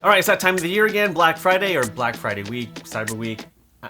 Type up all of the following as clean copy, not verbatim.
All right, it's that time of the year again, Black Friday or Black Friday week, Cyber Week.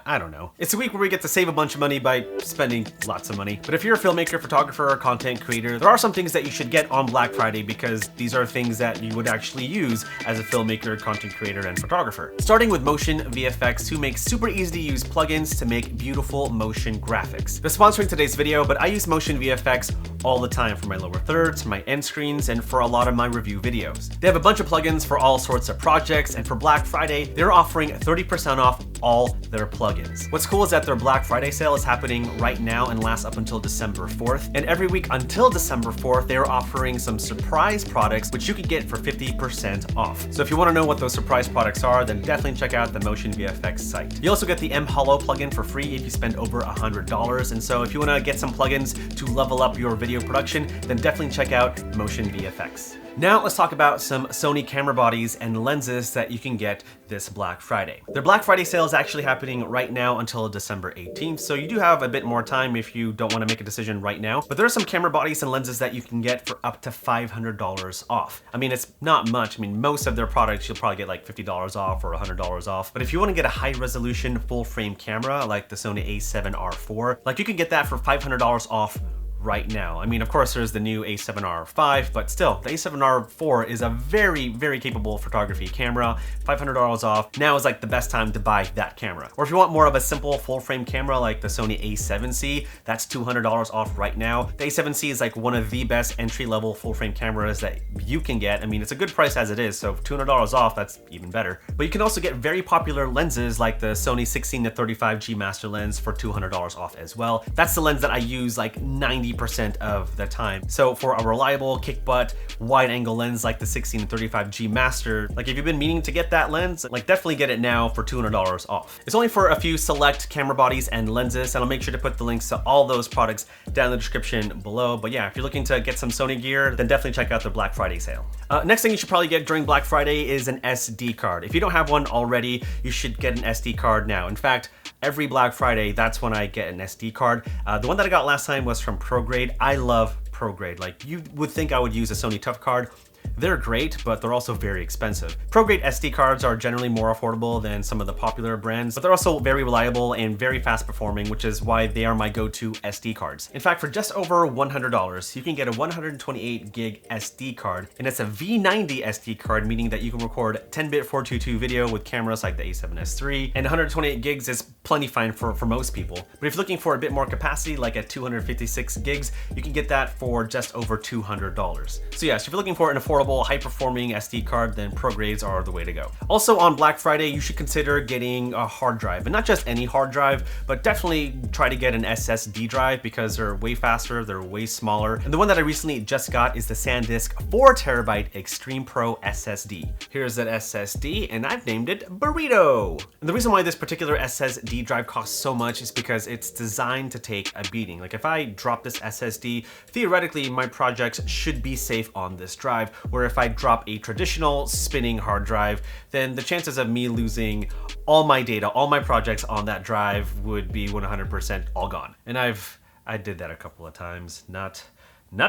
I don't know. It's a week where we get to save a bunch of money by spending lots of money. But if you're a filmmaker, photographer, or content creator, there are some things that you should get on Black Friday because these are things that you would actually use as a filmmaker, content creator, and photographer. Starting with motionVFX, who makes super easy to use plugins to make beautiful motion graphics. They're sponsoring today's video, but I use motionVFX all the time for my lower thirds, my end screens, and for a lot of my review videos. They have a bunch of plugins for all sorts of projects, and for Black Friday, they're offering 30% off all their plugins. What's cool is that their Black Friday sale is happening right now and lasts up until December 4th. And every week until December 4th, they're offering some surprise products which you can get for 50% off. So if you want to know what those surprise products are, then definitely check out the motionVFX site. You also get the M-Hollow plugin for free if you spend over $100. And so if you want to get some plugins to level up your video production, then definitely check out motionVFX. Now let's talk about some Sony camera bodies and lenses that you can get this Black Friday. Their Black Friday sale is actually happening right now until December 18th, so you do have a bit more time if you don't want to make a decision right now. But there are some camera bodies and lenses that you can get for up to $500 off. I mean, it's not much. I mean, most of their products you'll probably get like $50 off or $100 off. But if you want to get a high resolution full frame camera like the Sony a7R4, like you can get that for $500 off right now. I mean, of course, there's the new a7R5, but still, the a7R4 is a very, very capable photography camera. $500 off. Now is like the best time to buy that camera. Or if you want more of a simple full frame camera like the Sony a7C, that's $200 off right now. The a7C is like one of the best entry-level full frame cameras that you can get. I mean, it's a good price as it is, so $200 off, that's even better. But you can also get very popular lenses like the Sony 16-35G Master Lens for $200 off as well. That's the lens that I use like 90% of the time. So for a reliable kick butt wide angle lens like the 16-35G Master, like if you've been meaning to get that lens, like definitely get it now for $200 off. It's only for a few select camera bodies and lenses, and I'll make sure to put the links to all those products down in the description below. But yeah, if you're looking to get some Sony gear, then definitely check out their Black Friday sale. Next thing you should probably get during Black Friday is an SD card. If you don't have one already, you should get an SD card now. In fact, every Black Friday, that's when I get an SD card. The one that I got last time was from ProGrade. I love ProGrade. Like, you would think I would use a Sony Tough card. They're great, but they're also very expensive. ProGrade SD cards are generally more affordable than some of the popular brands, but they're also very reliable and very fast performing, which is why they are my go-to SD cards. In fact, for just over $100, you can get a 128 gig SD card, and it's a V90 SD card, meaning that you can record 10-bit 422 video with cameras like the a7S III, and 128 gigs is plenty fine for most people. But if you're looking for a bit more capacity, like at 256 gigs, you can get that for just over $200. So yes, if you're looking for an affordable, high-performing SD card, then ProGrades are the way to go. Also on Black Friday, you should consider getting a hard drive, and not just any hard drive, but definitely try to get an SSD drive because they're way faster, they're way smaller. And the one that I recently just got is the SanDisk 4TB Extreme Pro SSD. Here's that SSD, and I've named it Burrito. And the reason why this particular SSD drive costs so much is because it's designed to take a beating. Like if I drop this SSD, theoretically my projects should be safe on this drive, where if I drop a traditional spinning hard drive, then the chances of me losing all my data, all my projects on that drive would be 100% all gone. And I did that a couple of times. Not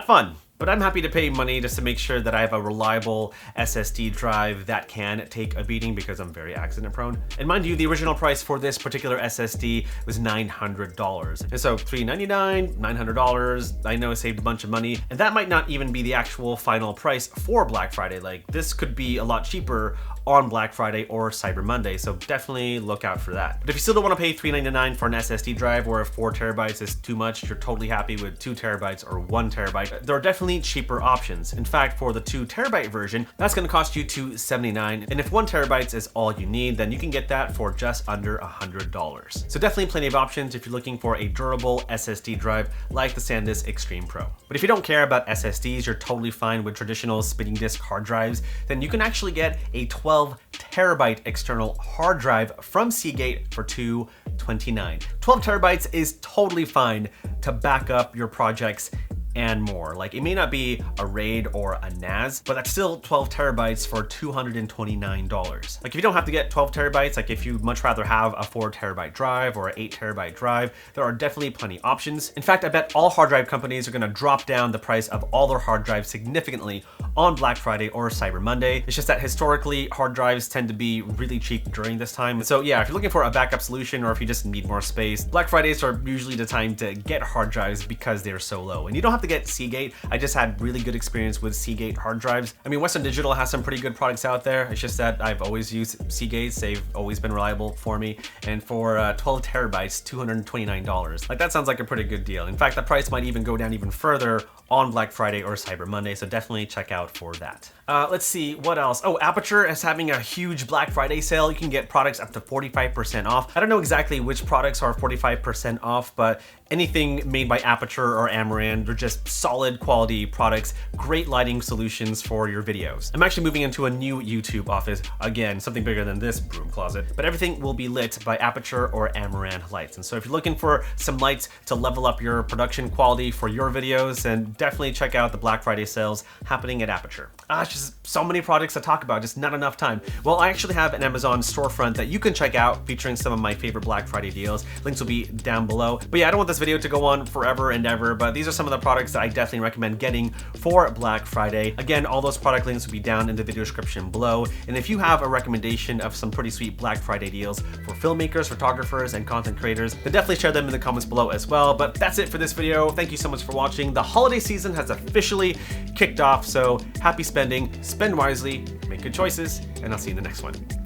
fun. But I'm happy to pay money just to make sure that I have a reliable SSD drive that can take a beating because I'm very accident prone. And mind you, the original price for this particular SSD was $900. And so $399, $900, I know I saved a bunch of money. And that might not even be the actual final price for Black Friday. Like this could be a lot cheaper on Black Friday or Cyber Monday, so definitely look out for that. But if you still don't want to pay $399 for an SSD drive, or if 4 terabytes is too much, you're totally happy with 2 terabytes or 1 terabyte, there are definitely cheaper options. In fact, for the 2 terabyte version, that's going to cost you $279, and if 1 terabyte is all you need, then you can get that for just under $100. So definitely plenty of options if you're looking for a durable SSD drive like the SanDisk Extreme Pro. But if you don't care about SSDs, you're totally fine with traditional spinning disk hard drives, then you can actually get a 12 terabyte external hard drive from Seagate for $229. 12 terabytes is totally fine to back up your projects and more. Like, it may not be a RAID or a NAS, but that's still 12 terabytes for $229. Like, if you don't have to get 12 terabytes, like if you'd much rather have a 4 terabyte drive or an 8 terabyte drive, there are definitely plenty of options. In fact, I bet all hard drive companies are gonna drop down the price of all their hard drives significantly on Black Friday or Cyber Monday. It's just that historically, hard drives tend to be really cheap during this time. So yeah, if you're looking for a backup solution or if you just need more space, Black Fridays are usually the time to get hard drives because they're so low. And you don't have to get Seagate. I just had really good experience with Seagate hard drives. I mean, Western Digital has some pretty good products out there. It's just that I've always used Seagates. They've always been reliable for me. And for 12 terabytes, $229. Like, that sounds like a pretty good deal. In fact, the price might even go down even further on Black Friday or Cyber Monday, so definitely check out for that. Let's see, what else? Oh, Aperture is having a huge Black Friday sale. You can get products up to 45% off. I don't know exactly which products are 45% off, but anything made by Aperture or Amaran, they're just solid quality products, great lighting solutions for your videos. I'm actually moving into a new YouTube office, again, something bigger than this broom closet, but everything will be lit by Aperture or Amaran lights. And so if you're looking for some lights to level up your production quality for your videos, then definitely check out the Black Friday sales happening at Aperture. It's just so many products to talk about, just not enough time. Well, I actually have an Amazon storefront that you can check out featuring some of my favorite Black Friday deals. Links will be down below. But yeah, I don't want this video to go on forever and ever, but these are some of the products that I definitely recommend getting for Black Friday. Again, all those product links will be down in the video description below. And if you have a recommendation of some pretty sweet Black Friday deals for filmmakers, photographers, and content creators, then definitely share them in the comments below as well. But that's it for this video. Thank you so much for watching. The holiday season has officially kicked off, so happy spending, spend wisely, make good choices, and I'll see you in the next one.